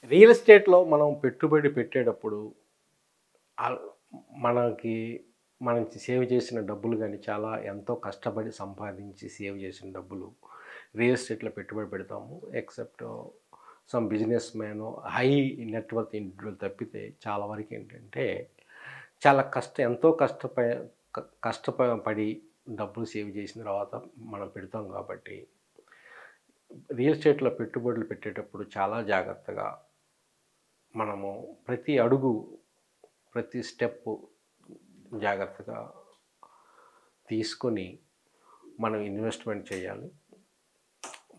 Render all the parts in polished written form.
Real ఎస్టేట్‌లో మనం పెట్టుబడి పెట్టేటప్పుడు ఆల్ మనకి మనం సేవ్ చేసిన డబ్బులు గాని, చాలా ఎంతో కష్టపడి సంపాదించి సేవ్ చేసిన డబ్బులు రియల్ ఎస్టేట్‌లో పెట్టుబడి పెడతాము. Except some business man, high net worth individual తప్పితే చాలా వరకేంటంటే, చాలా ఎంతో కష్టపడి డబ్బులు సేవ్ చేసిన తర్వాత మనం పెడతాం కాబట్టి, రియల్ ఎస్టేట్‌లో పెట్టుబడులు పెట్టేటప్పుడు చాలా జాగ్రత్తగా మనము ప్రతి అడుగు, ప్రతి స్టెప్పు జాగ్రత్తగా తీసుకొని మనం ఇన్వెస్ట్‌మెంట్ చేయాలి.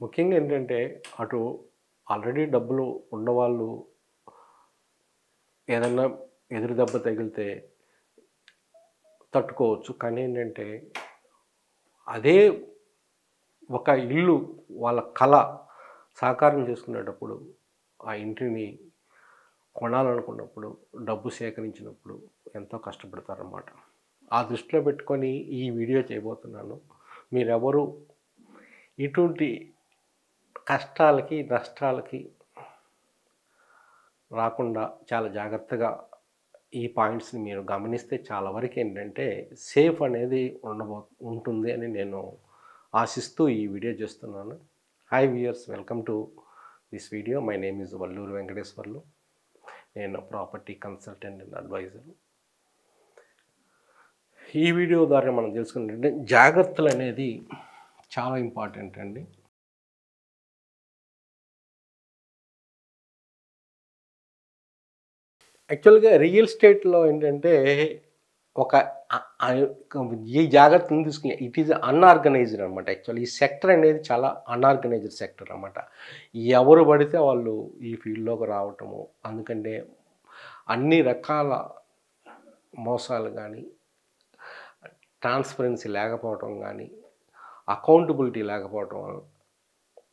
ముఖ్యంగా ఏంటంటే, అటు ఆల్రెడీ డబ్బులు ఉన్నవాళ్ళు ఏదన్నా ఎదురు దెబ్బ తగిలితే తట్టుకోవచ్చు. కానీ ఏంటంటే, అదే ఒక ఇల్లు వాళ్ళ కల సాకారం చేసుకునేటప్పుడు, ఆ ఇంటిని కొనాలనుకున్నప్పుడు, డబ్బు సేకరించినప్పుడు ఎంతో కష్టపడతారన్నమాట. ఆ దృష్టిలో పెట్టుకొని ఈ వీడియో చేయబోతున్నాను. మీరెవరు ఇటువంటి కష్టాలకి, నష్టాలకి రాకుండా చాలా జాగ్రత్తగా ఈ పాయింట్స్‌ని మీరు గమనిస్తే చాలా వరకేంటంటే సేఫ్ అనేది ఉంటుంది అని నేను ఆశిస్తూ ఈ వీడియో చేస్తున్నాను. Hi viewers, welcome to this video. My name is Valluri Venkateswarlu. నేను ప్రాపర్టీ కన్సల్టెంట్ అండ్ అడ్వైజర్. ఈ వీడియో ద్వారా మనం తెలుసుకున్నట్టే జాగ్రత్తలు అనేది చాలా ఇంపార్టెంట్ అండి. యాక్చువల్‌గా రియల్ ఎస్టేట్‌లో ఏంటంటే ఒక ఈ జాగ్రత్తను తీసుకుని ఇట్ ఈజ్ అన్‌ఆర్గనైజ్డ్ అనమాట. యాక్చువల్లీ ఈ సెక్టర్ అనేది చాలా అన్‌ఆర్గనైజ్డ్ సెక్టర్ అనమాట. ఎవరు పడితే వాళ్ళు ఈ ఫీల్డ్‌లోకి రావటము. అందుకంటే అన్ని రకాల మోసాలు గానీ, ట్రాన్స్‌పరెన్సీ లేకపోవటం గానీ, అకౌంటబిలిటీ లేకపోవటం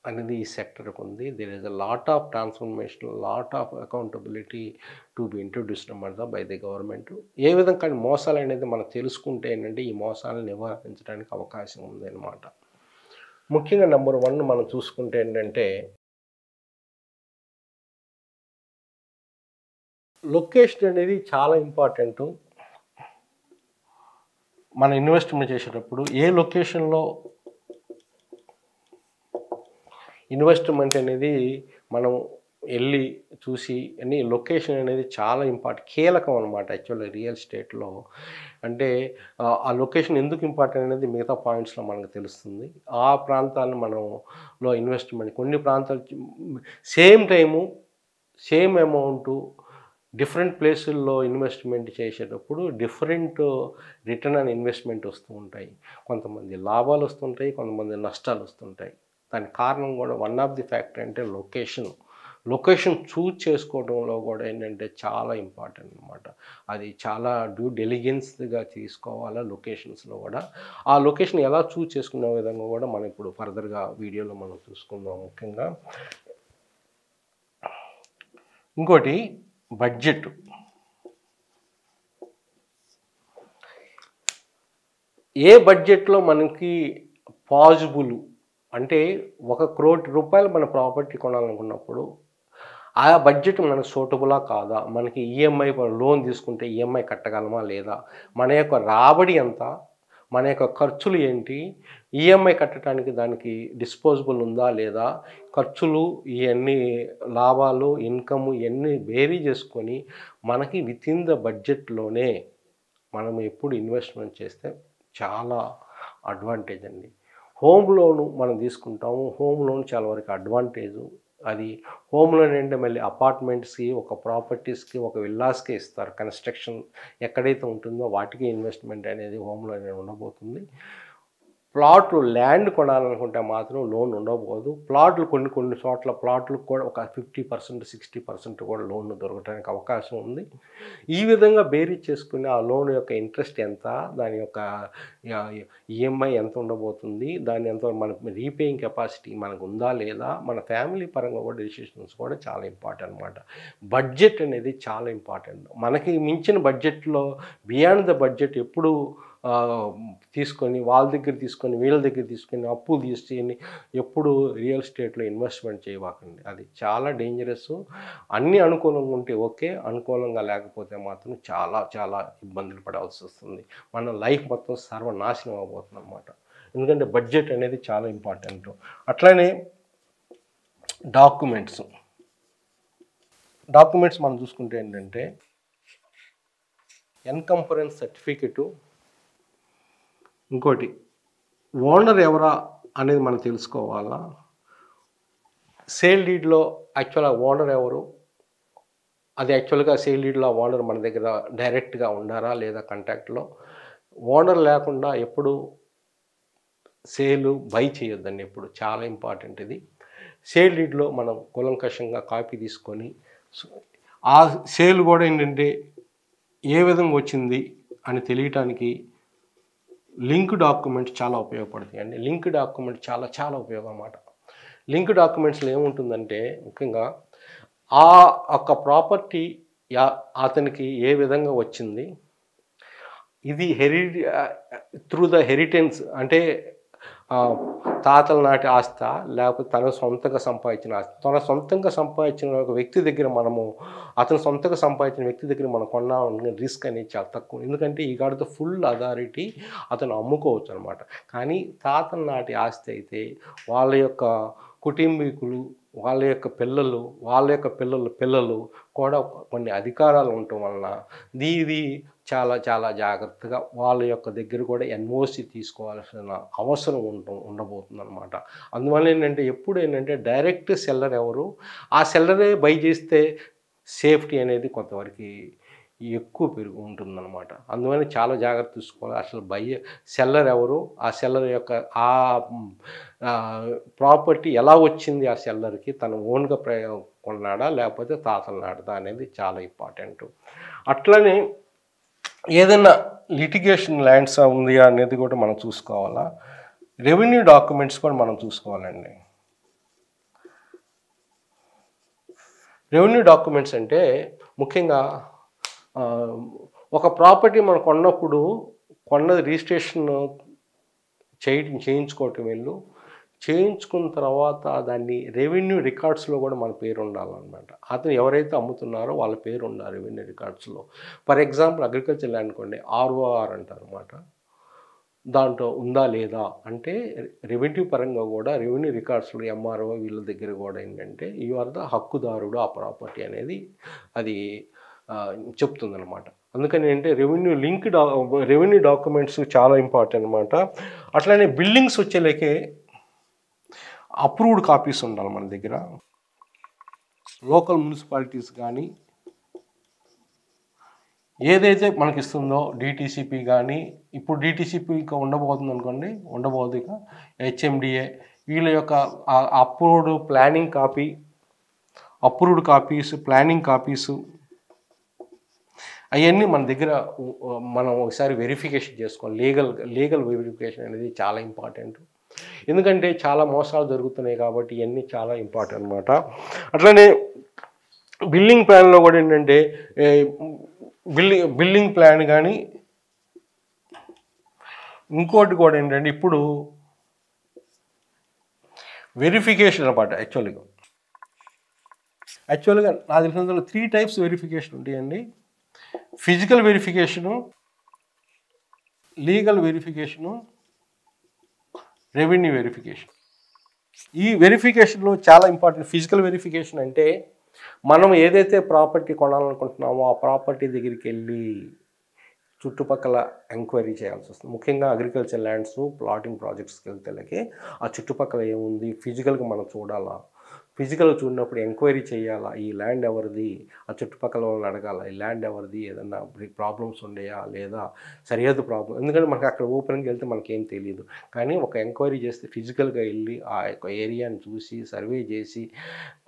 అనేది ఈ సెక్టర్‌కి ఉంది. There is a lot of transformation, lot of accountability to be introduced అన్నమాట బై ది గవర్నమెంట్. ఏ విధంగా మోసాలు అనేది మనం తెలుసుకుంటే ఏంటంటే, ఈ మోసాలను నివారించడానికి అవకాశం ఉందన్నమాట. ముఖ్యంగా నంబర్ 1 మనం చూసుకుంటే ఏంటంటే, లొకేషన్ అనేది చాలా ఇంపార్టెంటు. మనం ఇన్వెస్ట్‌మెంట్ చేసేటప్పుడు ఏ లొకేషన్‌లో ఇన్వెస్ట్‌మెంట్ అనేది మనం ఎళ్లి చూసి లొకేషన్ అనేది చాలా కీలకం అనమాట యాక్చువల్లీ రియల్ ఎస్టేట్‌లో. అంటే ఆ లొకేషన్ ఎందుకు ఇంపార్టెంట్ అనేది మిగతా పాయింట్స్‌లో మనకు తెలుస్తుంది. ఆ ప్రాంతాన్ని ఇన్వెస్ట్‌మెంట్ కొన్ని ప్రాంతాలు same time, same amount different ప్లేసుల్లో ఇన్వెస్ట్‌మెంట్ చేసేటప్పుడు డిఫరెంట్ రిటర్న్ ఆన్ ఇన్వెస్ట్‌మెంట్ వస్తూ ఉంటాయి. కొంతమంది లాభాలు వస్తుంటాయి, కొంతమంది నష్టాలు వస్తుంటాయి. దానికి కారణం కూడా వన్ ఆఫ్ ది ఫ్యాక్టర్ అంటే లొకేషన్. లొకేషన్ చూజ్ చేసుకోవడంలో కూడా ఏంటంటే చాలా ఇంపార్టెంట్ అనమాట. అది చాలా డ్యూ డెలిజెన్స్‌గా తీసుకోవాలా లొకేషన్స్‌లో కూడా. ఆ లొకేషన్ ఎలా చూజ్ చేసుకునే విధంగా కూడా మనం ఇప్పుడు ఫర్దర్‌గా వీడియోలో మనం చూసుకుందాం ముఖ్యంగా. ఇంకోటి బడ్జెట్. ఏ బడ్జెట్‌లో మనకి పాజిబుల్ అంటే ₹1,00,00,000 మన ప్రాపర్టీ కొనాలనుకున్నప్పుడు ఆ బడ్జెట్ మనకు సూటబులా కాదా? మనకి ఈఎంఐ లోన్ తీసుకుంటే ఈఎంఐ కట్టగలమా లేదా? మన యొక్క రాబడి ఎంత? మన యొక్క ఖర్చులు ఏంటి? ఈఎంఐ కట్టడానికి దానికి డిస్పోజబుల్ ఉందా లేదా? ఖర్చులు ఇయన్నీ లాభాలు, ఇన్‌కమ్ ఇయన్నీ వేరీ చేసుకొని మనకి వితిన్ ద బడ్జెట్‌లోనే మనం ఎప్పుడు ఇన్వెస్ట్‌మెంట్ చేస్తే చాలా అడ్వాంటేజ్ అండి. హోమ్ లోను మనం తీసుకుంటాము. హోమ్ లోన్ చాలా వరకు అడ్వాంటేజు. అది హోమ్ లోన్ అంటే మళ్ళీ అపార్ట్మెంట్స్‌కి, ఒక ప్రాపర్టీస్‌కి, ఒక విల్లాస్‌కే ఇస్తారు. కన్‌స్ట్రక్షన్ ఎక్కడైతే ఉంటుందో వాటికి ఇన్వెస్ట్‌మెంట్ అనేది హోమ్ లోన్ అనేది ఉండబోతుంది. ల్యాండ్ కొనాలనుకుంటే మాత్రం లోన్ ఉండబోదు. ప్లాట్లు కొన్ని చోట్ల ప్లాట్లకు కూడా ఒక 50%, 60% కూడా లోన్ దొరకడానికి అవకాశం ఉంది. ఈ విధంగా బేరీజ్ చేసుకుని ఆ లోన్ యొక్క ఇంట్రెస్ట్ ఎంత, దాని యొక్క ఈఎంఐ ఎంత ఉండబోతుంది, దాని ఎంత మన రీపేయింగ్ కెపాసిటీ మనకు ఉందా లేదా, మన ఫ్యామిలీ పరంగా కూడా డెసిషన్స్ కూడా చాలా ఇంపార్టెంట్ అనమాట. బడ్జెట్ అనేది చాలా ఇంపార్టెంట్. మనకి మించిన బడ్జెట్‌లో బియాండ్ ద బడ్జెట్ ఎప్పుడు తీసుకొని వాళ్ళ దగ్గర తీసుకొని వీళ్ళ దగ్గర తీసుకొని అప్పులు తీసుకొని ఎప్పుడు రియల్ ఎస్టేట్లో ఇన్వెస్ట్మెంట్ చేయవాకండి. అది చాలా డేంజరస్. అన్నీ అనుకూలంగా ఉంటే ఓకే, అనుకూలంగా లేకపోతే మాత్రం చాలా చాలా ఇబ్బందులు పడాల్సి వస్తుంది. మన లైఫ్ మొత్తం సర్వనాశనం అయిపోతుంది అన్నమాట. ఎందుకంటే బడ్జెట్ అనేది చాలా ఇంపార్టెంట్. అట్లనే డాక్యుమెంట్స్ మనం చూసుకుంటే ఏంటంటే ఎన్కంపరెన్స్ సర్టిఫికెటు, ఇంకోటి ఓనర్ ఎవరా అనేది మనం తెలుసుకోవాలా. సేల్ డీడ్లో యాక్చువల్గా ఓనర్ ఎవరు, అది యాక్చువల్గా సేల్ డీడ్లో ఓనర్ మన దగ్గర డైరెక్ట్గా ఉండారా లేదా కాంటాక్ట్లో. ఓనర్ లేకుండా ఎప్పుడు సేలు బై చేయొద్దండి, ఎప్పుడు. చాలా ఇంపార్టెంట్ ఇది. సేల్ డీడ్లో మనం కూలంకషంగా కాపీ తీసుకొని ఆ సేల్ కూడా ఏంటంటే ఏ విధంగా వచ్చింది అని తెలియటానికి లింక్ డాక్యుమెంట్స్ చాలా ఉపయోగపడతాయి అండి. లింక్ డాక్యుమెంట్ చాలా చాలా ఉపయోగం అన్నమాట. లింక్ డాక్యుమెంట్స్లో ఏముంటుందంటే ముఖ్యంగా ఆ ఒక్క ప్రాపర్టీ అతనికి ఏ విధంగా వచ్చింది, ఇది త్రూ ద హెరిటెన్స్ అంటే తాతల నాటి ఆస్త లేకపోతే తన సొంతంగా సంపాదించిన ఆస్తి. తన సొంతంగా సంపాదించిన ఒక వ్యక్తి దగ్గర అతను సొంతంగా సంపాదించిన వ్యక్తి దగ్గర మనం కొన్నామని రిస్క్ అనేది చాలా తక్కువ. ఎందుకంటే ఈ గాడితో ఫుల్ అథారిటీ, అతను అమ్ముకోవచ్చు అనమాట. కానీ తాతల నాటి ఆస్తి అయితే వాళ్ళ యొక్క కుటుంబీకులు, వాళ్ళ యొక్క పిల్లలు, వాళ్ళ యొక్క పిల్లలు కూడా కొన్ని అధికారాలు ఉండటం వలన ఇది చాలా చాలా జాగ్రత్తగా వాళ్ళ యొక్క దగ్గర కూడా ఎన్ఓసి తీసుకోవాల్సిన అవసరం ఉండబోతుంది అనమాట. అందువల్ల ఏంటంటే ఎప్పుడు ఏంటంటే డైరెక్ట్ సెల్లర్ ఎవరు, ఆ సెల్లరే బై చేస్తే సేఫ్టీ అనేది కొంతవరకు ఎక్కువ ఉంటుందన్నమాట. అందువల్ల చాలా జాగ్రత్త తీసుకోవాలి. అసలు సెల్లర్ ఎవరు, ఆ సెల్లర్ యొక్క ఆ ప్రాపర్టీ ఎలా వచ్చింది, ఆ సెల్లర్కి తను ఓన్గా కొన్నాడా లేకపోతే తాతలు నాటదా అనేది చాలా ఇంపార్టెంట్. అట్లనే ఏదైనా లిటిగేషన్ ల్యాండ్స్ ఉంది అనేది కూడా మనం చూసుకోవాలా. రెవెన్యూ డాక్యుమెంట్స్ కూడా మనం చూసుకోవాలండి. రెవెన్యూ డాక్యుమెంట్స్ అంటే ముఖ్యంగా ఒక ప్రాపర్టీ మనం కొన్నప్పుడు కొన్నది రిజిస్ట్రేషన్ చేయించుకోవటం చేయించుకున్న తర్వాత దాన్ని రెవెన్యూ రికార్డ్స్లో కూడా మన పేరు ఉండాలన్నమాట. అతను ఎవరైతే అమ్ముతున్నారో వాళ్ళ పేరు ఉండాలి రెవెన్యూ రికార్డ్స్లో. ఫర్ ఎగ్జాంపుల్ అగ్రికల్చర్ ల్యాండ్ అనుకోండి, ఆర్ఓఆర్ అంటారు అన్నమాట. దాంట్లో ఉందా లేదా అంటే రెవెన్యూ పరంగా కూడా రెవెన్యూ రికార్డ్స్లో ఎంఆర్ఓ వీళ్ళ దగ్గర కూడా ఏంటంటే యు ఆర్ ద హక్కుదారుడు ఆ ప్రాపర్టీ అనేది అది చెప్తుందన్నమాట. అందుకని అంటే రెవెన్యూ డాక్యుమెంట్స్ చాలా ఇంపార్టెంట్ అనమాట. అట్లనే బిల్డింగ్స్ వచ్చేలేకే అప్రూవ్డ్ కాపీస్ ఉండాలి మన దగ్గర. లోకల్ మున్సిపాలిటీస్ కానీ ఏదైతే మనకి ఇస్తుందో డిటీసీపీ కానీ, ఇప్పుడు డిటీసీపీ ఇంకా ఉండబోతుంది అనుకోండి, ఉండబోదు ఇక హెచ్ఎండిఏ వీళ్ళ యొక్క అప్రూవ్డ్ కాపీస్ ప్లానింగ్ కాపీసు అవన్నీ మన దగ్గర మనం ఒకసారి వెరిఫికేషన్ చేసుకోవాలి. లీగల్ వెరిఫికేషన్ అనేది చాలా ఇంపార్టెంట్. ఎందుకంటే చాలా మోసాలు జరుగుతున్నాయి కాబట్టి ఇవన్నీ చాలా ఇంపార్టెంట్ అనమాట. అట్లనే బిల్డింగ్ ప్లాన్లో కూడా ఏంటంటే బిల్డింగ్ ప్లాన్ కానీ ఇంకోటి కూడా ఏంటంటే ఇప్పుడు వెరిఫికేషన్ అనమాట. యాక్చువల్గా నాకు తెలిసినందులో 3 టైప్స్ వెరిఫికేషన్ ఉంటాయండి. Physical verification, legal verification, revenue verification. ఈ వెరిఫికేషన్లో చాలా ఇంపార్టెంట్. ఫిజికల్ వెరిఫికేషన్ అంటే మనం ఏదైతే ప్రాపర్టీ కొనాలనుకుంటున్నామో ఆ ప్రాపర్టీ దగ్గరికి వెళ్ళి చుట్టుపక్కల ఎంక్వైరీ చేయాల్సి వస్తుంది. ముఖ్యంగా అగ్రికల్చర్ ల్యాండ్స్ ప్లాటింగ్ ప్రాజెక్ట్స్కి వెళ్తే ఆ చుట్టుపక్కల ఏముంది ఫిజికల్గా మనం చూడాలా. ఫిజికల్గా చూడినప్పుడు ఎంక్వైరీ చేయాలా, ఈ ల్యాండ్ ఎవరిది, ఆ చుట్టుపక్కల వాళ్ళని అడగాల ఈ ల్యాండ్ ఎవరిది, ఏదన్నా ప్రాబ్లమ్స్ ఉండేయా లేదా సరిహద్దు ప్రాబ్లం. ఎందుకంటే మనకు అక్కడ ఓపెన్కి వెళ్తే మనకేం తెలియదు. కానీ ఒక ఎంక్వైరీ చేస్తే ఫిజికల్గా వెళ్ళి ఆ యొక్క ఏరియాని చూసి సర్వే చేసి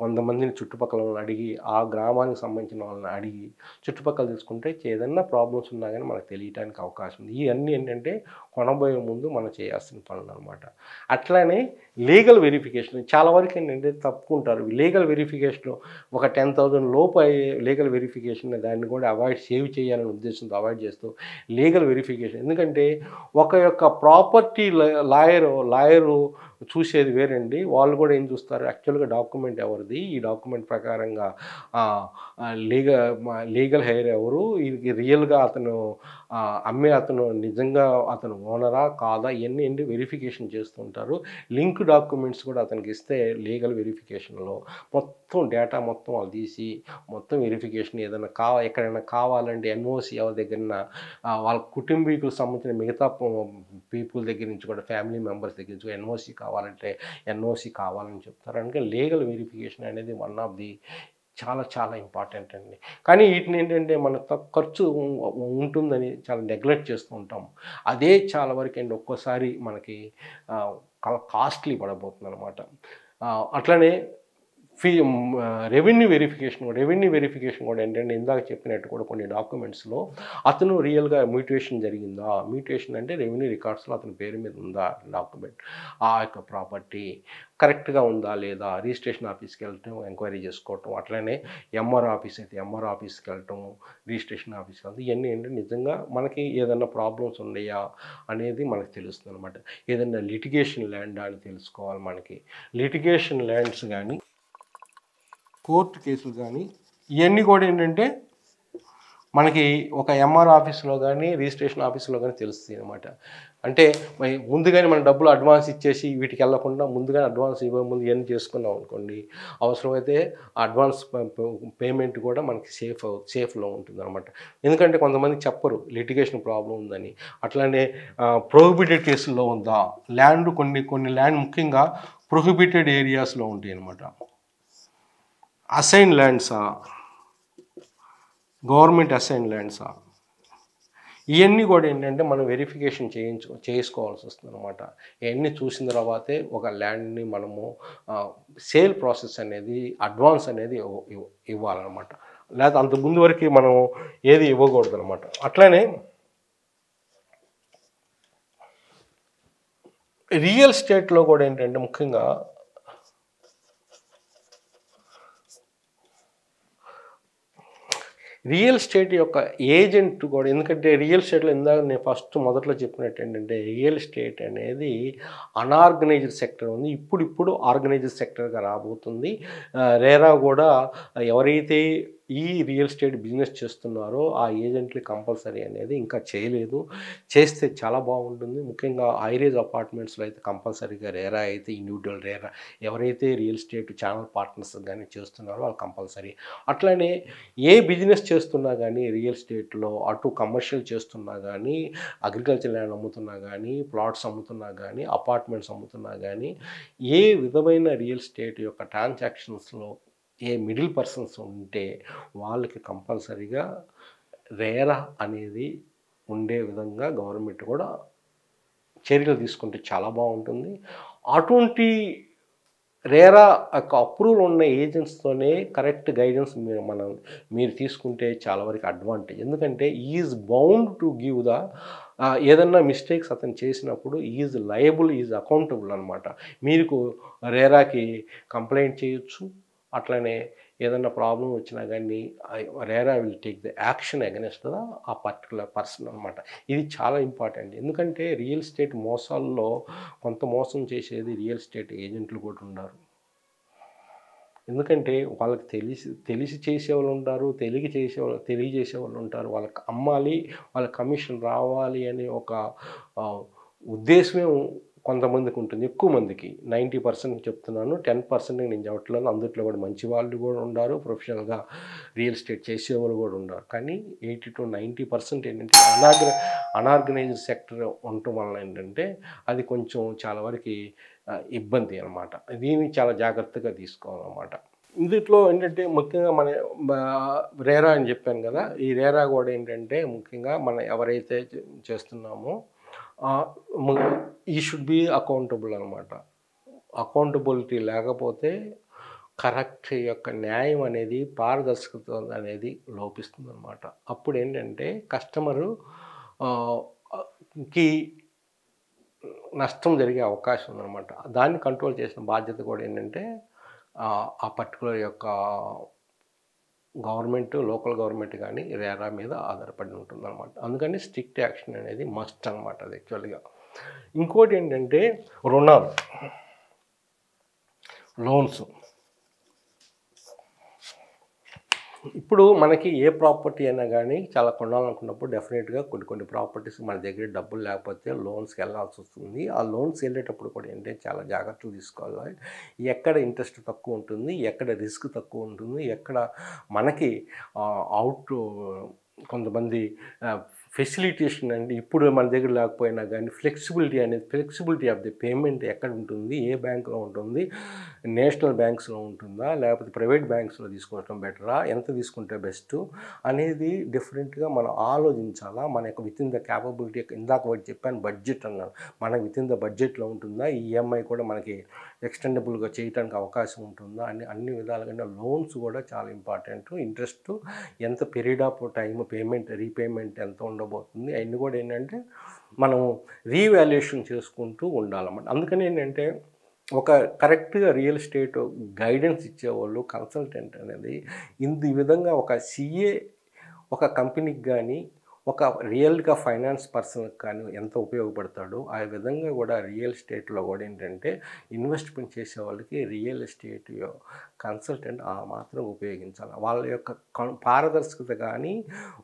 కొంతమందిని చుట్టుపక్కల వాళ్ళని అడిగి ఆ గ్రామానికి సంబంధించిన వాళ్ళని అడిగి చుట్టుపక్కల తెలుసుకుంటే ఏదన్నా ప్రాబ్లమ్స్ ఉన్నా కానీ మనకు తెలియటానికి అవకాశం ఉంది. ఇవన్నీ ఏంటంటే కొనబోయే ముందు మనం చేయాల్సిన పనులు అనమాట. అట్లానే లీగల్ వెరిఫికేషన్ చాలా వరకు ఏంటంటే తప్పకుండా ఉంటారు. లీగల్ వెరిఫికేషన్ ఒక 10,000 లోపు అయ్యే లీగల్ వెరిఫికేషన్ దాన్ని కూడా సేవ్ చేయాలనే ఉద్దేశంతో అవాయిడ్ చేస్తూ లీగల్ వెరిఫికేషన్. ఎందుకంటే ఒక యొక్క ప్రాపర్టీ లాయరు చూసేది వేరండి. వాళ్ళు కూడా ఏం చూస్తారు, యాక్చువల్గా డాక్యుమెంట్ ఎవరిది, ఈ డాక్యుమెంట్ ప్రకారంగా లీగల్ హెయిర్ ఎవరు, ఇది రియల్గా అతను అమ్మే అతను నిజంగా అతను ఓనరా కాదా, ఇవన్నీ ఏంటి వెరిఫికేషన్ చేస్తుంటారు. లింక్ డాక్యుమెంట్స్ కూడా అతనికి ఇస్తే లీగల్ వెరిఫికేషన్లో మొత్తం డేటా మొత్తం వాళ్ళు తీసి మొత్తం వెరిఫికేషన్ ఏదైనా ఎక్కడైనా కావాలంటే ఎన్ఓసి ఎవరి దగ్గర వాళ్ళ కుటుంబీకులకు సంబంధించిన మిగతా పీపుల్ దగ్గర నుంచి కూడా ఫ్యామిలీ మెంబర్స్ దగ్గర నుంచి ఎన్ఓసి కావాలంటే ఎన్ఓసి కావాలని చెప్తారు. అందుకే లీగల్ వెరిఫికేషన్ అనేది వన్ ఆఫ్ ది చాలా చాలా ఇంపార్టెంట్ అండి. కానీ వీటిని ఏంటంటే మన ఖర్చు ఉంటుందని చాలా నెగ్లెక్ట్ చేస్తూ ఉంటాం. అదే చాలా వరకు అండి ఒక్కోసారి మనకి కాస్ట్లీ పడబోతుంది అనమాట. అట్లనే రెవెన్యూ వెరిఫికేషన్ కూడా ఏంటంటే ఇందాక చెప్పినట్టు కూడా కొన్ని డాక్యుమెంట్స్లో అతను రియల్గా మ్యూటేషన్ జరిగిందా, మ్యూటేషన్ అంటే రెవెన్యూ రికార్డ్స్లో అతని పేరు మీద ఉందా డాక్యుమెంట్, ఆ యొక్క ప్రాపర్టీ కరెక్ట్గా ఉందా లేదా, రిజిస్ట్రేషన్ ఆఫీస్కి వెళ్ళటం ఎంక్వైరీ చేసుకోవటం, అట్లనే ఎంఆర్ ఆఫీస్ అయితే ఎంఆర్ ఆఫీస్కి వెళ్ళటం, రిజిస్ట్రేషన్ ఆఫీస్కి వెళ్తాం. ఇవన్నీ ఏంటంటే నిజంగా మనకి ఏదైనా ప్రాబ్లమ్స్ ఉన్నాయా అనేది మనకు తెలుస్తుంది అనమాట. ఏదైనా లిటిగేషన్ ల్యాండ్ అని తెలుసుకోవాలి. మనకి లిటిగేషన్ ల్యాండ్స్ కానీ కోర్టు కేసులు కానీ ఇవన్నీ కూడా ఏంటంటే మనకి ఒక ఎంఆర్ ఆఫీస్లో కానీ రిజిస్ట్రేషన్ ఆఫీస్లో కానీ తెలుస్తుంది అనమాట. అంటే ముందుగానే మన డబ్బులు అడ్వాన్స్ ఇచ్చేసి వీటికి వెళ్ళకుండా ముందుగానే అడ్వాన్స్ ముందు ఇవన్నీ చేసుకున్నాం అనుకోండి, అవసరమైతే అడ్వాన్స్ పేమెంట్ కూడా మనకి సేఫ్లో ఉంటుంది అనమాట. ఎందుకంటే కొంతమంది చెప్పరు లిటిగేషన్ ప్రాబ్లం ఉందని. అట్లానే ప్రొహిబిటెడ్ కేసుల్లో ఉందా, ల్యాండ్ కొన్ని ల్యాండ్ ముఖ్యంగా ప్రొహిబిటెడ్ ఏరియాస్లో ఉంటాయి అనమాట. అసైన్ ల్యాండ్సా, గవర్నమెంట్ అసైన్ ల్యాండ్సా, ఇవన్నీ కూడా ఏంటంటే మనం వెరిఫికేషన్ చేసుకోవాల్సి వస్తుంది అనమాట. ఇవన్నీ చూసిన తర్వాతే ఒక ల్యాండ్ని మనము సేల్ ప్రాసెస్ అనేది అడ్వాన్స్ అనేది ఇవ్వాలన్నమాట. లేదా అంత ముందు వరకు మనం ఏది ఇవ్వకూడదు అనమాట. అట్లనే రియల్ ఎస్టేట్లో కూడా ఏంటంటే ముఖ్యంగా రియల్ ఎస్టేట్ యొక్క ఏజెంట్ కూడా, ఎందుకంటే రియల్ ఎస్టేట్లో ఇందాక నేను మొదట్లో చెప్పినట్టు ఏంటంటే రియల్ ఎస్టేట్ అనేది అన్ఆర్గనైజ్డ్ సెక్టర్ ఉంది, ఇప్పుడు ఆర్గనైజ్డ్ సెక్టర్గా రాబోతుంది. రేరా కూడా ఎవరైతే ఈ రియల్ ఎస్టేట్ బిజినెస్ చేస్తున్నారో ఆ ఏజెంట్లు కంపల్సరీ అనేది ఇంకా చేయలేదు. చేస్తే చాలా బాగుంటుంది. ముఖ్యంగా హైరేజ్ అపార్ట్మెంట్స్లో అయితే కంపల్సరీగా రేరా అయితే ఇండివిజువల్ రేరా ఎవరైతే రియల్ ఎస్టేట్ ఛానల్ పార్ట్నర్స్ కానీ చేస్తున్నారో వాళ్ళు కంపల్సరీ. అట్లనే ఏ బిజినెస్ చేస్తున్నా కానీ రియల్ ఎస్టేట్లో అటు కమర్షియల్ చేస్తున్నా కానీ, అగ్రికల్చర్ ల్యాండ్ అమ్ముతున్నా కానీ, ప్లాట్స్ అమ్ముతున్నా కానీ, అపార్ట్మెంట్స్ అమ్ముతున్నా కానీ, ఏ విధమైన రియల్ ఎస్టేట్ యొక్క ట్రాన్సాక్షన్స్లో ఏ మిడిల్ పర్సన్స్ ఉంటే వాళ్ళకి కంపల్సరీగా రేరా అనేది ఉండే విధంగా గవర్నమెంట్ కూడా చర్యలు తీసుకుంటే చాలా బాగుంటుంది. అటువంటి రేరా యొక్క అప్రూవల్ ఉన్న ఏజెంట్స్తోనే కరెక్ట్ గైడెన్స్ మీరు తీసుకుంటే చాలా వరకు అడ్వాంటేజ్. ఎందుకంటే ఈజ్ బౌండ్ టు గివ్ ఏదన్నా మిస్టేక్స్ అతను చేసినప్పుడు ఈజ్ లయబుల్, ఈజ్ అకౌంటబుల్ అనమాట. మీకు రేరాకి కంప్లైంట్ చేయొచ్చు. అట్లనే ఏదన్నా ప్రాబ్లం వచ్చినా కానీ RERA will take the action against ఆ పర్టికులర్ పర్సన్ అనమాట. ఇది చాలా ఇంపార్టెంట్. ఎందుకంటే రియల్ ఎస్టేట్ మోసాల్లో కొంత మోసం చేసేది రియల్ ఎస్టేట్ ఏజెంట్లు కూడా ఉన్నారు. ఎందుకంటే వాళ్ళకి తెలిసి చేసేవాళ్ళు ఉంటారు, తెలియజేసేవాళ్ళు ఉంటారు. వాళ్ళకి అమ్మాలి, వాళ్ళ కమిషన్ రావాలి అనే ఒక ఉద్దేశమే కొంతమందికి ఉంటుంది. ఎక్కువ మందికి 90% చెప్తున్నాను, 10% నేను చెప్పట్లేదు. అందుట్లో కూడా మంచి వాళ్ళు కూడా ఉన్నారు, ప్రొఫెషనల్గా రియల్ ఎస్టేట్ చేసేవాళ్ళు కూడా ఉన్నారు. కానీ 80 to 90% ఏంటంటే అనార్గనైజ్డ్ సెక్టర్ ఉండటం వలన ఏంటంటే అది కొంచెం చాలా వరకు ఇబ్బంది అనమాట. దీన్ని చాలా జాగ్రత్తగా తీసుకోవాలన్నమాట. ఇందులో ఏంటంటే ముఖ్యంగా మన రేరా అని చెప్పాను కదా, ఈ రేరా కూడా ఏంటంటే ముఖ్యంగా మనం ఎవరైతే చేస్తున్నామో ఈ షుడ్ బి అకౌంటబుల్ అనమాట. అకౌంటబిలిటీ లేకపోతే కరెక్ట్ యొక్క న్యాయం అనేది, పారదర్శకత అనేది లోపిస్తుంది అనమాట. అప్పుడు ఏంటంటే కస్టమరుకి నష్టం జరిగే అవకాశం ఉందన్నమాట. దాన్ని కంట్రోల్ చేసిన బాధ్యత కూడా ఏంటంటే ఆ పర్టికులర్ యొక్క గవర్నమెంట్, లోకల్ గవర్నమెంట్ కానీ రేరా మీద ఆధారపడి ఉంటుందన్నమాట. అందుకని స్ట్రిక్ట్ యాక్షన్ అనేది మస్ట్ అనమాట అది యాక్చువల్గా. ఇంకోటి ఏంటంటే రుణాలు, లోన్స్. ఇప్పుడు మనకి ఏ ప్రాపర్టీ అయినా కానీ చాలా కొనాలనుకున్నప్పుడు డెఫినెట్గా కొన్ని ప్రాపర్టీస్ మన దగ్గర డబ్బులు లేకపోతే లోన్స్కి వెళ్ళాల్సి వస్తుంది. ఆ లోన్స్ వెళ్ళేటప్పుడు కూడా ఏంటంటే చాలా జాగ్రత్తలు తీసుకోవాలి. ఎక్కడ ఇంట్రెస్ట్ తక్కువ ఉంటుంది, ఎక్కడ రిస్క్ తక్కువ ఉంటుంది, ఎక్కడ మనకి కొంతమంది ఫెసిలిటేషన్ అండి ఇప్పుడు మన దగ్గర లేకపోయినా కానీ ఫ్లెక్సిబిలిటీ ఆఫ్ ది పేమెంట్ ఎక్కడ ఉంటుంది, ఏ బ్యాంకులో ఉంటుంది, నేషనల్ బ్యాంక్స్లో ఉంటుందా లేకపోతే ప్రైవేట్ బ్యాంక్స్లో తీసుకోవటం బెటరా, ఎంత తీసుకుంటే బెస్ట్ అనేది డిఫరెంట్గా మనం ఆలోచించాలా. మన యొక్క విత్ ఇన్ ద క్యాపబిలిటీ, ఇందాక ఒకటి చెప్పాను బడ్జెట్ అన్నాను, మనకు విత్ ఇన్ ద బడ్జెట్లో ఉంటుందా, ఈఎంఐ కూడా మనకి ఎక్స్టెండబుల్గా చేయడానికి అవకాశం ఉంటుందా అని అన్ని విధాలుగా లోన్స్ కూడా చాలా ఇంపార్టెంట్. ఇంట్రెస్ట్ ఎంత పీరియడ్ ఆఫ్ టైం, రీపేమెంట్ ఎంత ఉండబోతుంది, అవన్నీ కూడా ఏంటంటే మనం రీవాల్యుయేషన్ చేసుకుంటూ ఉండాలన్నమాట. అందుకని ఏంటంటే ఒక కరెక్ట్గా రియల్ ఎస్టేట్ గైడెన్స్ ఇచ్చేవాళ్ళు, కన్సల్టెంట్ అనేది ఈ విధంగా ఒక సిఏ ఒక కంపెనీకి కానీ ఒక రియల్గా ఫైనాన్స్ పర్సన్కి కానీ ఎంత ఉపయోగపడతాడో ఆ విధంగా కూడా రియల్ ఎస్టేట్లో కూడా ఏంటంటే ఇన్వెస్ట్మెంట్ చేసే వాళ్ళకి రియల్ ఎస్టేట్ కన్సల్టెంట్ ఆ మాత్రం ఉపయోగించాలి. వాళ్ళ యొక్క పారదర్శకత కానీ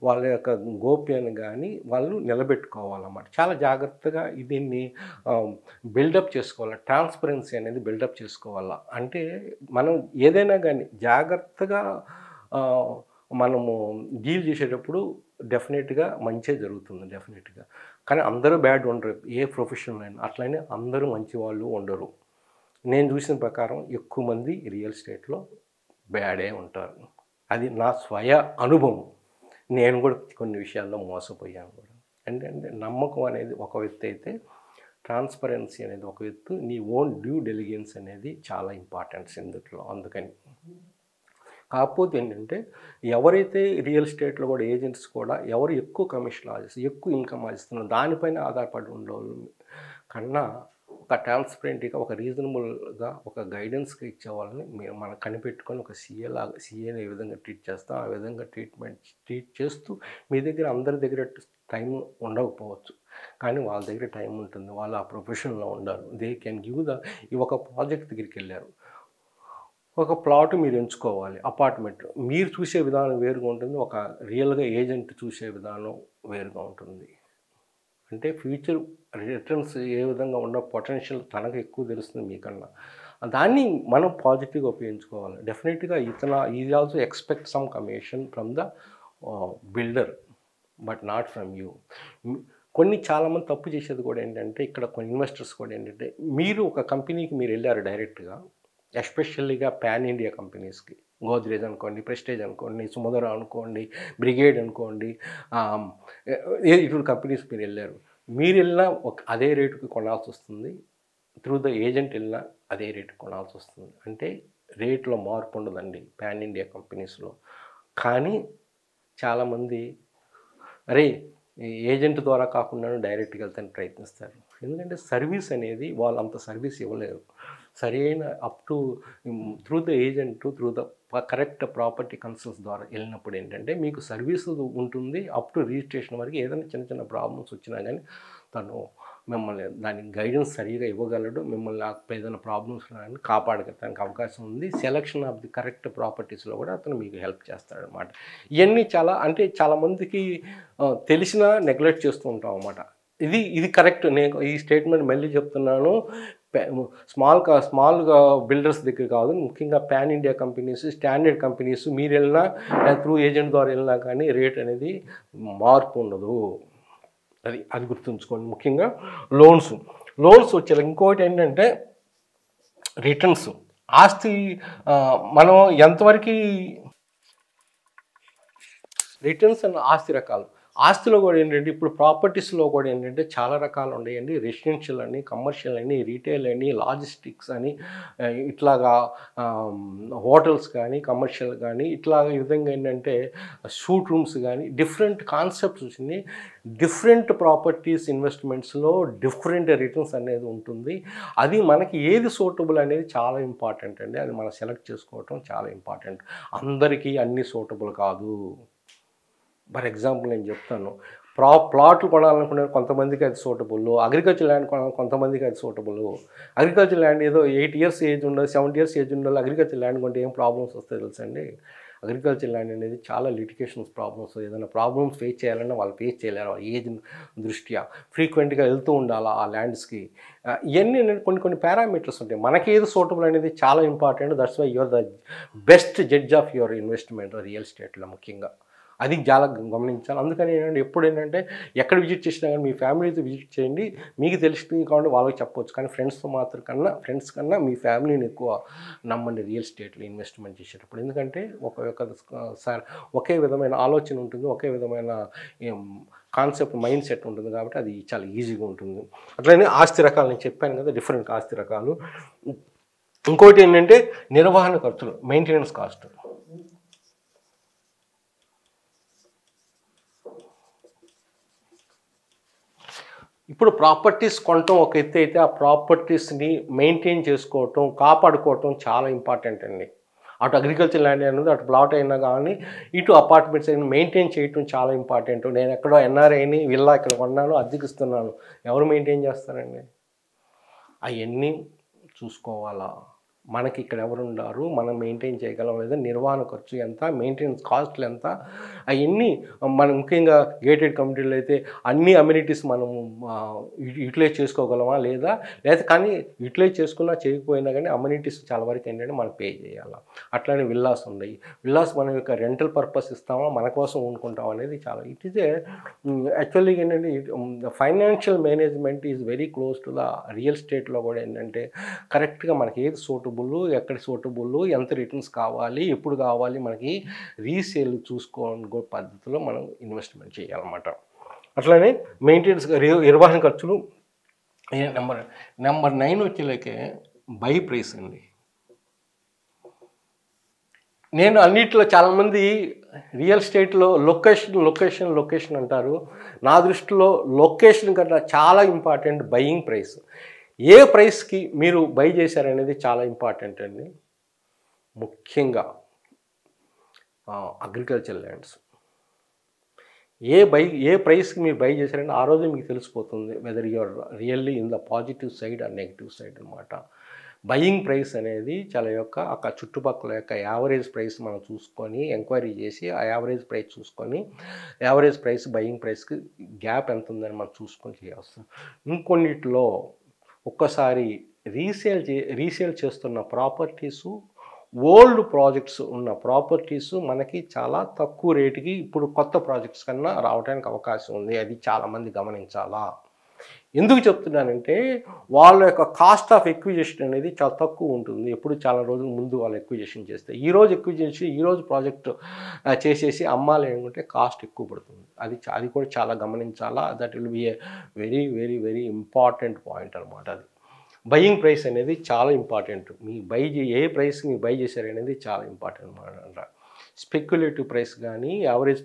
వాళ్ళ యొక్క గోప్యాన్ని కానీ వాళ్ళు నిలబెట్టుకోవాలన్నమాట. చాలా జాగ్రత్తగా దీన్ని బిల్డప్ చేసుకోవాలి. ట్రాన్స్పరెన్సీ అనేది బిల్డప్ చేసుకోవాలా. అంటే మనం ఏదైనా కానీ జాగ్రత్తగా మనము డీల్ చేసేటప్పుడు డెఫినెట్గా మంచే జరుగుతుంది డెఫినెట్గా. కానీ అందరూ బ్యాడ్ ఉండరు, ఏ ప్రొఫెషనల్ అయినా అట్లనే అందరూ మంచి వాళ్ళు ఉండరు. నేను చూసిన ప్రకారం ఎక్కువ మంది రియల్ ఎస్టేట్లో బ్యాడే ఉంటారు. అది నా స్వయ అనుభవం. నేను కూడా కొన్ని విషయాల్లో మోసపోయాను కూడా. అంటే నమ్మకం అనేది ఒక వ్యక్తి అయితే, ట్రాన్స్పరెన్సీ అనేది ఒక వ్యక్తి, నీ ఓన్ డ్యూ డెలిగెన్స్ అనేది చాలా ఇంపార్టెంట్స్ ఇందులో. అందుకని కాకపోతే ఏంటంటే ఎవరైతే రియల్ ఎస్టేట్లో కూడా ఏజెంట్స్ కూడా ఎవరు ఎక్కువ కమిషన్ ఆశిస్తారు, ఎక్కువ ఇన్కమ్ ఆశిస్తున్నారు, దానిపైన ఆధారపడి ఉండేవాళ్ళు కన్నా ఒక ట్రాన్స్పరెంట్గా ఒక రీజనబుల్గా ఒక గైడెన్స్గా ఇచ్చేవాళ్ళని మనం కనిపెట్టుకొని ఒక సీఏని ఏ విధంగా ట్రీట్ చేస్తాం ఆ విధంగా ట్రీట్ చేస్తూ మీ దగ్గర అందరి దగ్గర టైం ఉండకపోవచ్చు, కానీ వాళ్ళ దగ్గర టైం ఉంటుంది, వాళ్ళు ఆ ప్రొఫెషన్లో ఉండాలి. దే కెన్ గివ్ ఒక ప్రాజెక్ట్ దగ్గరికి వెళ్ళారు, ఒక ప్లాట్ మీరు ఎంచుకోవాలి, అపార్ట్మెంట్ మీరు చూసే విధానం వేరుగా ఉంటుంది, ఒక రియల్గా ఏజెంట్ చూసే విధానం వేరుగా ఉంటుంది. అంటే ఫ్యూచర్ రిటర్న్స్ ఏ విధంగా ఉన్న పొటెన్షియల్ తనకు ఎక్కువ తెలుస్తుంది మీకన్నా. దాన్ని మనం పాజిటివ్గా ఉపయోగించుకోవాలి. డెఫినెట్గా is also expect some commission from the builder but not from you. చాలామంది తప్పు చేసేది కూడా ఏంటంటే ఇక్కడ కొన్ని ఇన్వెస్టర్స్ కూడా ఏంటంటే మీరు ఒక కంపెనీకి మీరు వెళ్ళారు డైరెక్ట్గా, ఎస్పెషల్లీగా పాన్ ఇండియా కంపెనీస్కి, గోద్రేజ్ అనుకోండి, ప్రెస్టేజ్ అనుకోండి, సుమధుర అనుకోండి, బ్రిగేడ్ అనుకోండి, ఇటువంటి కంపెనీస్ మీరు వెళ్ళినా అదే రేటుకి కొనాల్సి వస్తుంది, త్రూ ద ఏజెంట్ వెళ్ళినా అదే రేటుకి కొనాల్సి వస్తుంది. అంటే రేట్లో మార్పు ఉండదండి పాన్ ఇండియా కంపెనీస్లో. కానీ చాలామంది ఏజెంట్ ద్వారా కాకుండా డైరెక్ట్గా వెళ్తానికి ప్రయత్నిస్తారు. ఎందుకంటే సర్వీస్ అనేది వాళ్ళు అంత సర్వీస్ ఇవ్వలేరు. సరైన through the agent, through the correct property consults ద్వారా వెళ్ళినప్పుడు ఏంటంటే మీకు సర్వీస్ ఉంటుంది. రిజిస్ట్రేషన్ వరకు ఏదైనా చిన్న ప్రాబ్లమ్స్ వచ్చినా కానీ తను మిమ్మల్ని దానికి గైడెన్స్ సరిగా ఇవ్వగలడు, మిమ్మల్ని ఏదైనా ప్రాబ్లమ్స్ కానీ కాపాడగలడానికి అవకాశం ఉంది. సెలక్షన్ ఆఫ్ ది కరెక్ట్ ప్రాపర్టీస్లో కూడా అతను మీకు హెల్ప్ చేస్తాడనమాట. ఇవన్నీ చాలామందికి తెలిసినా నెగ్లెక్ట్ చేస్తూ ఉంటాం అన్నమాట. ఇది కరెక్ట్. నేను ఈ స్టేట్మెంట్ మళ్ళీ చెప్తున్నాను, స్మాల్గా బిల్డర్స్ దగ్గర కాదు, ముఖ్యంగా pan India companies, standard companies మీరు వెళ్ళినా త్రూ ఏజెంట్ ద్వారా వెళ్ళినా కానీ రేట్ అనేది మార్పు ఉండదు. అది గుర్తుంచుకోండి. ముఖ్యంగా లోన్స్ వచ్చేలా ఇంకోటి ఏంటంటే రిటర్న్స్. ఆస్తి మనం ఎంతవరకు రిటర్న్స్ అండ్ ఆస్తి రకాలు. ఆస్తిలో కూడా ఏంటంటే ఇప్పుడు ప్రాపర్టీస్లో కూడా ఏంటంటే చాలా రకాలు ఉన్నాయండి. రెసిడెన్షియల్ అని, కమర్షియల్ అని, రీటైల్ అని, లాజిస్టిక్స్ అని, ఇట్లాగా హోటల్స్ కానీ, కమర్షియల్ కానీ, ఇట్లా ఈ విధంగా ఏంటంటే షూట్ రూమ్స్ కానీ డిఫరెంట్ కాన్సెప్ట్స్ వచ్చినాయి. డిఫరెంట్ ప్రాపర్టీస్ ఇన్వెస్ట్మెంట్స్లో డిఫరెంట్ రిటర్న్స్ అనేది ఉంటుంది. అది మనకి ఏది సూటబుల్ అనేది చాలా ఇంపార్టెంట్ అండి. అది మనం సెలెక్ట్ చేసుకోవటం చాలా ఇంపార్టెంట్. అందరికీ అన్నీ సూటబుల్ కాదు. ఫర్ ఎగ్జాంపుల్ నేను చెప్తాను, ప్లాట్లు కొనాలనుకునే కొంతమందికి అది సూటబుల్, అగ్రికల్చర్ ల్యాండ్ కొనాలి కొంతమందికి అది సూటబుల్. అగ్రికల్చర్ ల్యాండ్ ఏదో 8 years ఏజ్ ఉండాలి, 70 years ఏజ్ ఉండాలి, అగ్రికల్చర్ ల్యాండ్ కొంటే ఏం ప్రాబ్లమ్స్ వస్తాయి తెలుసండి. అగ్రికల్చర్ ల్యాండ్ అనేది చాలా లిటిగేషన్స్ ప్రాబ్లమ్స్, ఏదైనా ప్రాబ్లమ్స్ ఫేస్ చేయాలన్నా వాళ్ళు ఫేస్ చేయలేరు. వాళ్ళ ఏజ్ దృష్ట్యా ఫ్రీక్వెంట్గా వెళ్తూ ఉండాలి ఆ ల్యాండ్స్కి. ఇవన్నీ కొన్ని పారామీటర్స్ ఉంటాయి. మనకి ఏది సూటబుల్ అనేది చాలా important. That's why your the best judge of your investment real ఎస్టేట్లో ముఖ్యంగా అది చాలా గమనించాలి. అందుకని ఏంటంటే ఎప్పుడు ఏంటంటే ఎక్కడ విజిట్ చేసినా కానీ మీ ఫ్యామిలీతో విజిట్ చేయండి. మీకు తెలిసింది కాబట్టి వాళ్ళకి చెప్పవచ్చు, కానీ ఫ్రెండ్స్ కన్నా మీ ఫ్యామిలీని ఎక్కువ నమ్మండి రియల్ ఎస్టేట్లో ఇన్వెస్ట్మెంట్ చేసేటప్పుడు. ఎందుకంటే ఒకే విధమైన ఆలోచన ఉంటుంది, ఒకే విధమైన కాన్సెప్ట్ మైండ్ సెట్ ఉంటుంది కాబట్టి అది చాలా ఈజీగా ఉంటుంది. అట్లనే ఆస్తి రకాలు నేను చెప్పాను కదా, డిఫరెంట్ ఆస్తి రకాలు. ఇంకోటి ఏంటంటే నిర్వహణ ఖర్చులు, మెయింటెనెన్స్ కాస్ట్. ఇప్పుడు ప్రాపర్టీస్ కొనటం ఒక ఎత్తు అయితే, ఆ ప్రాపర్టీస్ని మెయింటైన్ చేసుకోవటం, కాపాడుకోవటం చాలా ఇంపార్టెంట్ అండి. అటు అగ్రికల్చర్ ల్యాండ్ అనేది, అటు ప్లాట్ అయినా కానీ, ఇటు అపార్ట్మెంట్స్ అయినా మెయింటైన్ చేయటం చాలా ఇంపార్టెంట్. నేను ఎక్కడో ఎన్ఆర్ఐని విల్లా ఇక్కడ కొన్నాను, అద్దెకిస్తున్నాను, ఎవరు మెయింటైన్ చేస్తారండి? అవన్నీ చూసుకోవాలా. మనకి ఇక్కడ ఎవరు ఉన్నారు, మనం మెయింటైన్ చేయగలం లేదా, నిర్వహణ ఖర్చు ఎంత, మెయింటెనెన్స్ కాస్ట్లు ఎంత, అవన్నీ మనం ముఖ్యంగా గేటెడ్ కమ్యూనిటీలో అయితే అన్ని అమ్యూనిటీస్ మనం యూటిలైజ్ చేసుకోగలమా లేదా, కానీ యూటిలైజ్ చేసుకున్నా చేయకపోయినా కానీ అమ్యూనిటీస్ చాలా వరకు ఏంటంటే మనం పే చేయాలి. అట్లానే విల్లాస్ ఉన్నాయి. విల్లాస్ మనం యొక్క రెంటల్ పర్పస్ ఇస్తామా, మన కోసం వండుకుంటాం అనేది చాలా ఇట్ ఈజ్ యాక్చువల్లీ ఏంటంటే financial management is very close to the real ఎస్టేట్లో కూడా ఏంటంటే కరెక్ట్గా మనకి ఏది సూటబుల్, ఎక్కడ సూటబుల్, ఎంత రిటర్న్స్ కావాలి, ఎప్పుడు కావాలి, మనకి రీసేల్ చూసుకోని పద్ధతిలో మనం ఇన్వెస్ట్మెంట్ చేయాలన్నమాట. అట్లానే మెయింటెనెన్స్ నిర్వహణ ఖర్చులు. నెంబర్ 9 వచ్చేలాకే బై ప్రైస్ అండి. నేను అన్నిట్లో చాలామంది రియల్ ఎస్టేట్లో లొకేషన్ అంటారు. నా దృష్టిలో లొకేషన్ కన్నా చాలా ఇంపార్టెంట్ బయింగ్ ప్రైస్. ఏ ప్రైస్కి మీరు బై చేశారనేది చాలా ఇంపార్టెంట్ అండి. ముఖ్యంగా అగ్రికల్చర్ ల్యాండ్స్ ఏ ప్రైస్కి మీరు బై చేశారంటే ఆ రోజు మీకు తెలిసిపోతుంది whether you are really in the positive side or negative side అనమాట. బయింగ్ ప్రైస్ అనేది చాలా అక్కడ చుట్టుపక్కల యావరేజ్ ప్రైస్ మనం చూసుకొని ఎంక్వైరీ చేసి ఆ యావరేజ్ ప్రైస్ చూసుకొని యావరేజ్ ప్రైస్ బయింగ్ ప్రైస్కి గ్యాప్ ఎంత ఉందని మనం చూసుకొని చేయాల్సి. ఇంకొన్నిటిలో ఒక్కసారి రీసేల్ చేస్తున్న ప్రాపర్టీసు, ఓల్డ్ ప్రాజెక్ట్స్ ఉన్న ప్రాపర్టీసు మనకి చాలా తక్కువ రేటుకి ఇప్పుడు కొత్త ప్రాజెక్ట్స్ కన్నా రావడానికి అవకాశం ఉంది. అది చాలామంది గమనించాలా. ఎందుకు చెప్తున్నానంటే వాళ్ళ యొక్క కాస్ట్ ఆఫ్ ఎక్విజిషన్ అనేది చాలా తక్కువ ఉంటుంది. ఎప్పుడు చాలా రోజుల ముందు వాళ్ళు ఎక్విజిషన్ చేస్తే ఈరోజు ప్రాజెక్ట్ చేసేసి అమ్మాలి అనుకుంటే కాస్ట్ ఎక్కువ పడుతుంది. అది కూడా చాలా గమనించాలా. That will be a very very very important point అనమాట. అది బయింగ్ ప్రైస్ అనేది చాలా ఇంపార్టెంట్. ఏ ప్రైస్కి మీరు బై చేశారనేది చాలా ఇంపార్టెంట్ అనమాట. స్పెక్యులేటివ్ ప్రైస్ కానీ యావరేజ్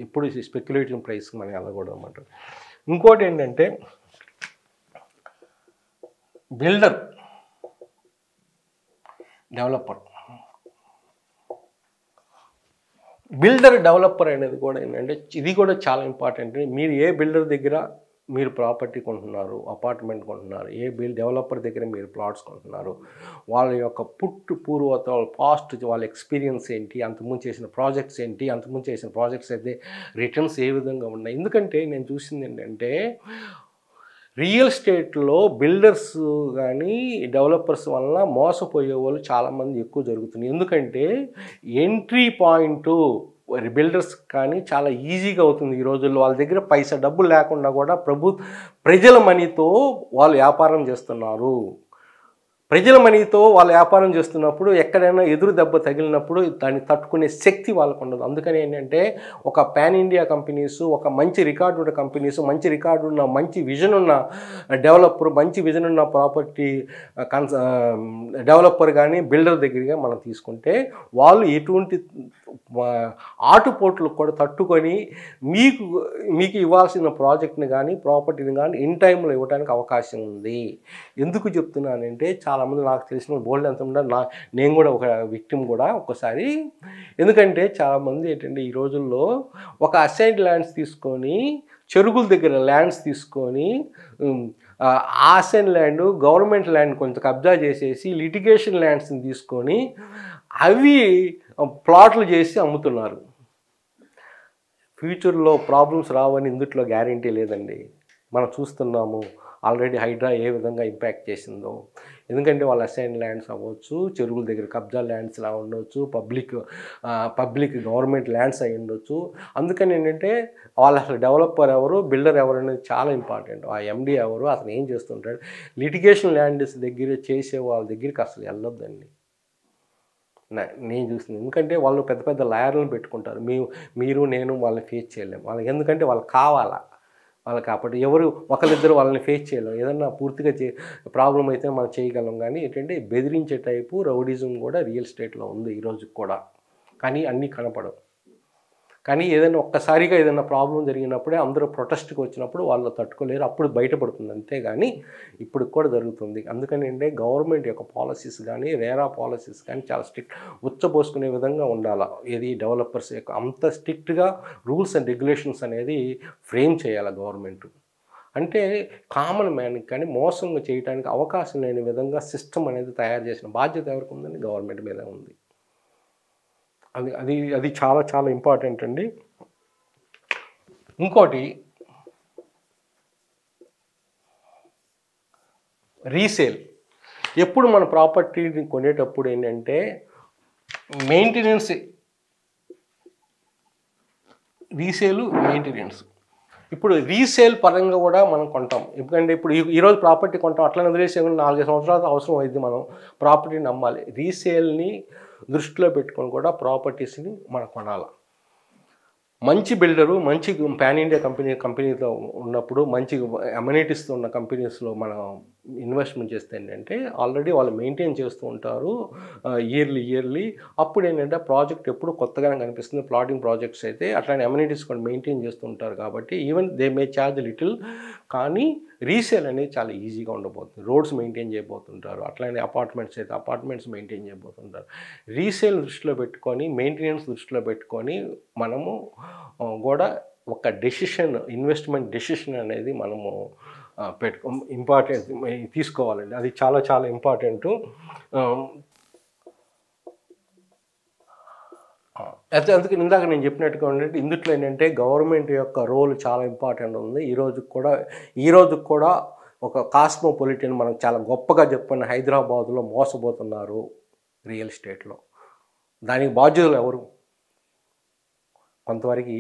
ఎప్పుడు స్పెక్యులేటివ్ ప్రైస్కి మనం వెళ్ళకూడదు అనమాట. ఇంకోటి ఏంటంటే బిల్డర్ డెవలపర్ అనేది కూడా ఏంటంటే ఇది కూడా చాలా ఇంపార్టెంట్. మీరు ఏ బిల్డర్ దగ్గర మీరు ప్రాపర్టీ కొంటున్నారు, అపార్ట్మెంట్ కొంటున్నారు, ఏ డెవలపర్ దగ్గర మీరు ప్లాట్స్ కొంటున్నారు, వాళ్ళ యొక్క పూర్వత, వాళ్ళ పాస్ట్, వాళ్ళ ఎక్స్పీరియన్స్ ఏంటి, అంతకుముందు చేసిన ప్రాజెక్ట్స్ ఏంటి, అంతకుముందు చేసిన ప్రాజెక్ట్స్ అయితే రిటర్న్స్ ఏ విధంగా ఉన్నాయి. ఎందుకంటే నేను చూసింది ఏంటంటే రియల్ ఎస్టేట్లో బిల్డర్స్ కానీ డెవలపర్స్ వల్ల మోసపోయే వాళ్ళు చాలామంది ఎక్కువ జరుగుతుంది. ఎందుకంటే ఎంట్రీ పాయింట్ బిల్డర్స్ కానీ చాలా ఈజీగా అవుతుంది ఈ రోజుల్లో. వాళ్ళ దగ్గర పైసా డబ్బులు లేకుండా కూడా ప్రజల మనీతో వాళ్ళు వ్యాపారం చేస్తున్నారు. ప్రజల మనీతో వాళ్ళు వ్యాపారం చేస్తున్నప్పుడు ఎక్కడైనా ఎదురు దెబ్బ తగిలినప్పుడు దాన్ని తట్టుకునే శక్తి వాళ్ళకు ఉండదు. అందుకని ఏంటంటే ఒక పాన్ ఇండియా కంపెనీస్, ఒక మంచి రికార్డు ఉన్న కంపెనీస్, మంచి రికార్డు ఉన్న మంచి విజన్ ఉన్న డెవలపర్, మంచి విజన్ ఉన్న ప్రాపర్టీ డెవలపర్ కానీ బిల్డర్ దగ్గరగా మనం తీసుకుంటే వాళ్ళు ఎటువంటి ఆటుపోట్లకు కూడా తట్టుకొని మీకు మీకు ఇవ్వాల్సిన ప్రాజెక్ట్ని కానీ ప్రాపర్టీని కానీ ఇన్ టైంలో ఇవ్వడానికి అవకాశం ఉంది. ఎందుకు చెప్తున్నానంటే చాలామంది నాకు తెలిసిన బోల్డ్ ఎంత ఉన్నారు, నేను కూడా ఒక విక్టిమ్ కూడా ఒక్కసారి. ఎందుకంటే చాలామంది ఏంటంటే ఈ రోజుల్లో ఒక అసైన్డ్ ల్యాండ్స్ తీసుకొని చెరువుల దగ్గర ల్యాండ్స్ తీసుకొని ఆ అసైన్ ల్యాండ్ గవర్నమెంట్ ల్యాండ్ కొంచెం కబ్జా చేసేసి లిటిగేషన్ ల్యాండ్స్ని తీసుకొని అవి ప్లాట్లు చేసి అమ్ముతున్నారు. ఫ్యూచర్లో ప్రాబ్లమ్స్ రావని ఇందుట్లో గ్యారంటీ లేదండి. మనం చూస్తున్నాము ఆల్రెడీ హైడ్రా ఏ విధంగా ఇంపాక్ట్ చేసిందో. ఎందుకంటే వాళ్ళ అసైన్ ల్యాండ్స్ అవ్వచ్చు, చెరువుల దగ్గర కబ్జా ల్యాండ్స్ లా ఉండొచ్చు, పబ్లిక్ గవర్నమెంట్ ల్యాండ్స్ అయి ఉండొచ్చు. అందుకని ఏంటంటే వాళ్ళు అసలు డెవలపర్ ఎవరు, బిల్డర్ ఎవరు అనేది చాలా ఇంపార్టెంట్. ఆ ఎండి ఎవరు, అతను ఏం చేస్తుంటాడు, లిటిగేషన్ ల్యాండ్స్ దగ్గర చేసే వాళ్ళ దగ్గరికి అసలు వెళ్ళొద్దండి నేను చూసింది. ఎందుకంటే వాళ్ళు పెద్ద పెద్ద లాయర్లను పెట్టుకుంటారు. మీరు నేను వాళ్ళని ఫేస్ చేయలేము. వాళ్ళకి ఎందుకంటే వాళ్ళకి కావాలా, వాళ్ళకి కాబట్టి ఎవరు ఒకరిద్దరు వాళ్ళని ఫేస్ చేయలేం. ఏదన్నా పూర్తిగా ప్రాబ్లం అయితే మనం చేయగలం. కానీ ఏంటంటే బెదిరించే టైపు రౌడిజం కూడా రియల్ ఎస్టేట్లో ఉంది ఈ రోజుకి కూడా. కానీ అన్నీ కనపడవు. కానీ ఏదైనా ఒక్కసారిగా ఏదైనా ప్రాబ్లం జరిగినప్పుడే అందరూ ప్రొటెస్ట్కి వచ్చినప్పుడు వాళ్ళు తట్టుకోలేరు, అప్పుడు బయటపడుతుంది. అంతేగాని ఇప్పుడు కూడా జరుగుతుంది. అందుకని అంటే గవర్నమెంట్ యొక్క పాలసీస్ కానీ రేరా పాలసీస్ కానీ చాలా స్ట్రిక్ట్ ఉచ్చపోసుకునే విధంగా ఉండాలి. ఏది డెవలపర్స్ యొక్క అంత స్ట్రిక్ట్గా రూల్స్ అండ్ రెగ్యులేషన్స్ అనేది ఫ్రేమ్ చేయాలి గవర్నమెంట్. అంటే కామన్ మ్యాన్కి కానీ మోసంగా చేయడానికి అవకాశం లేని విధంగా సిస్టమ్ అనేది తయారు చేసిన బాధ్యత ఎవరికి ఉందండి? గవర్నమెంట్ మీద ఉంది. అది చాలా చాలా ఇంపార్టెంట్ అండి. ఇంకోటి రీసేల్. ఎప్పుడు మన ప్రాపర్టీని కొనేటప్పుడు ఏంటంటే మెయింటెనెన్స్, రీసేలు మెయింటెనెన్స్. ఇప్పుడు రీసేల్ పరంగా కూడా మనం కొంటాం. ఎందుకంటే ఇప్పుడు ఈరోజు ప్రాపర్టీ కొంటాం, అట్లా వదిలేసే 4-5 సంవత్సరాలు అవసరం అయింది మనం ప్రాపర్టీని అమ్మాలి. రీసేల్ని దృష్టిలో పెట్టుకొని కూడా ప్రాపర్టీస్ని మనం కొనాలి. మంచి బిల్డరు, మంచి పాన్ ఇండియా కంపెనీతో ఉన్నప్పుడు, మంచి అమ్యూనిటీస్తో ఉన్న కంపెనీస్లో మనం ఇన్వెస్ట్మెంట్ చేస్తే ఏంటంటే ఆల్రెడీ వాళ్ళు మెయింటైన్ చేస్తూ ఉంటారు ఇయర్లీ. అప్పుడు ఏంటంటే ప్రాజెక్ట్ ఎప్పుడు కొత్తగానే కనిపిస్తుంది. ప్లాటింగ్ ప్రాజెక్ట్స్ అయితే అట్లానే అమ్యూనిటీస్ కూడా మెయింటైన్ చేస్తూ ఉంటారు కాబట్టి even they may charge little. కానీ రీసేల్ అనేది చాలా ఈజీగా ఉండబోతుంది. రోడ్స్ మెయింటైన్ చేయబోతుంటారు, అట్లానే అపార్ట్మెంట్స్ అయితే అపార్ట్మెంట్స్ మెయింటైన్ చేయబోతుంటారు. రీసేల్ దృష్టిలో పెట్టుకొని, మెయింటెనెన్స్ దృష్టిలో పెట్టుకొని మనము కూడా ఒక డెసిషన్, ఇన్వెస్ట్మెంట్ డెసిషన్ అనేది మనము ఇంపార్టెంట్ తీసుకోవాలండి. అది చాలా చాలా ఇంపార్టెంటు. అయితే అందుకే ఇందాక నేను చెప్పినట్టుగా ఏంటంటే ఇందుట్లో ఏంటంటే గవర్నమెంట్ యొక్క రోల్ చాలా ఇంపార్టెంట్ ఉంది. ఈ రోజుకి కూడా ఒక కాస్మోపాలిటన్ మనం చాలా గొప్పగా చెప్పుకున్న హైదరాబాదులో మోసపోతున్నారు రియల్ ఎస్టేట్లో. దానికి బాధ్యులు ఎవరు? కొంతవరకు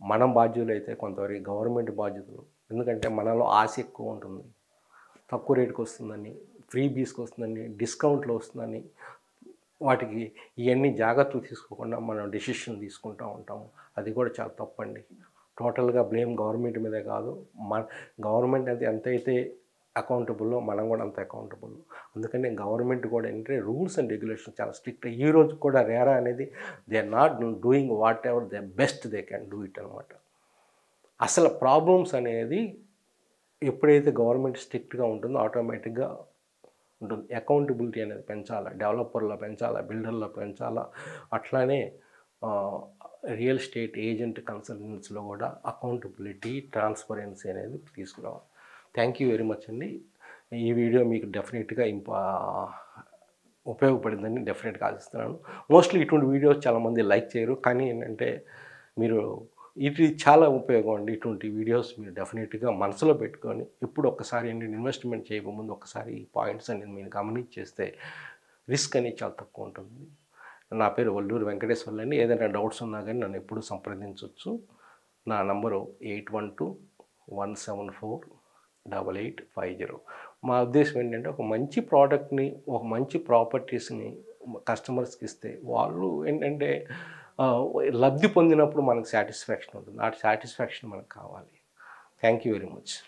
మనం బాధ్యులు అయితే కొంతవరకు గవర్నమెంట్ బాధ్యతలు. ఎందుకంటే మనలో ఆశ ఎక్కువ ఉంటుంది. తక్కువ రేటుకి వస్తుందని, ఫ్రీ బీస్కి వస్తుందని, డిస్కౌంట్లో వస్తుందని, వాటికి ఇవన్నీ జాగ్రత్తలు తీసుకోకుండా మనం డెసిషన్ తీసుకుంటూ ఉంటాము. అది కూడా చాలా తప్పండి. టోటల్గా బ్లేమ్ గవర్నమెంట్ మీదే కాదు, గవర్నమెంట్ అది ఎంతైతే అకౌంటబుల్లో మనం కూడా అంత అకౌంటబుల్. అందుకని గవర్నమెంట్ కూడా ఏంటంటే రూల్స్ అండ్ రెగ్యులేషన్స్ చాలా స్ట్రిక్ట్. ఈ రోజు కూడా రేరా అనేది they are not doing whatever they best they can do it అనమాట. అసలు ప్రాబ్లమ్స్ అనేది ఎప్పుడైతే గవర్నమెంట్ స్ట్రిక్ట్గా ఉంటుందో ఆటోమేటిక్గా ఉంటుంది. అకౌంటబిలిటీ అనేది పెంచాలా, డెవలపర్లో పెంచాలా, బిల్డర్లో పెంచాలా. అట్లానే రియల్ ఎస్టేట్ ఏజెంట్ కన్సల్టెన్సీలో కూడా అకౌంటబిలిటీ, ట్రాన్స్పరెన్సీ అనేది తీసుకురావాలి. థ్యాంక్ యూ వెరీ మచ్ అండి. ఈ వీడియో మీకు డెఫినెట్గా ఉపయోగపడిందని డెఫినెట్గా ఆశిస్తున్నాను. మోస్ట్లీ ఇటువంటి వీడియోస్ చాలామంది లైక్ చేయరు, కానీ ఏంటంటే మీరు ఇది చాలా ఉపయోగం అండి. ఇటువంటి వీడియోస్ మీరు డెఫినెట్గా మనసులో పెట్టుకొని ఇప్పుడు ఒక్కసారి ఏంటంటే ఇన్వెస్ట్మెంట్ చేయకముందు ఒకసారి ఈ పాయింట్స్ అనేది మీరు గమనించేస్తే రిస్క్ అనేది చాలా తక్కువ ఉంటుంది. నా పేరు వల్లూరి వెంకటేశ్వర్లు అండి. ఏదైనా డౌట్స్ ఉన్నా కానీ నన్ను ఎప్పుడూ సంప్రదించవచ్చు. నా నంబరు 812174 8850. మా ఉద్దేశం ఏంటంటే ఒక మంచి ప్రోడక్ట్ని, ఒక మంచి ప్రాపర్టీస్ని కస్టమర్స్కి ఇస్తే వాళ్ళు ఏంటంటే లబ్ధి పొందినప్పుడు మనకు సాటిస్ఫాక్షన్ ఉంటుంది. ఆ సాటిస్ఫాక్షన్ మనకు కావాలి. Thank you very much.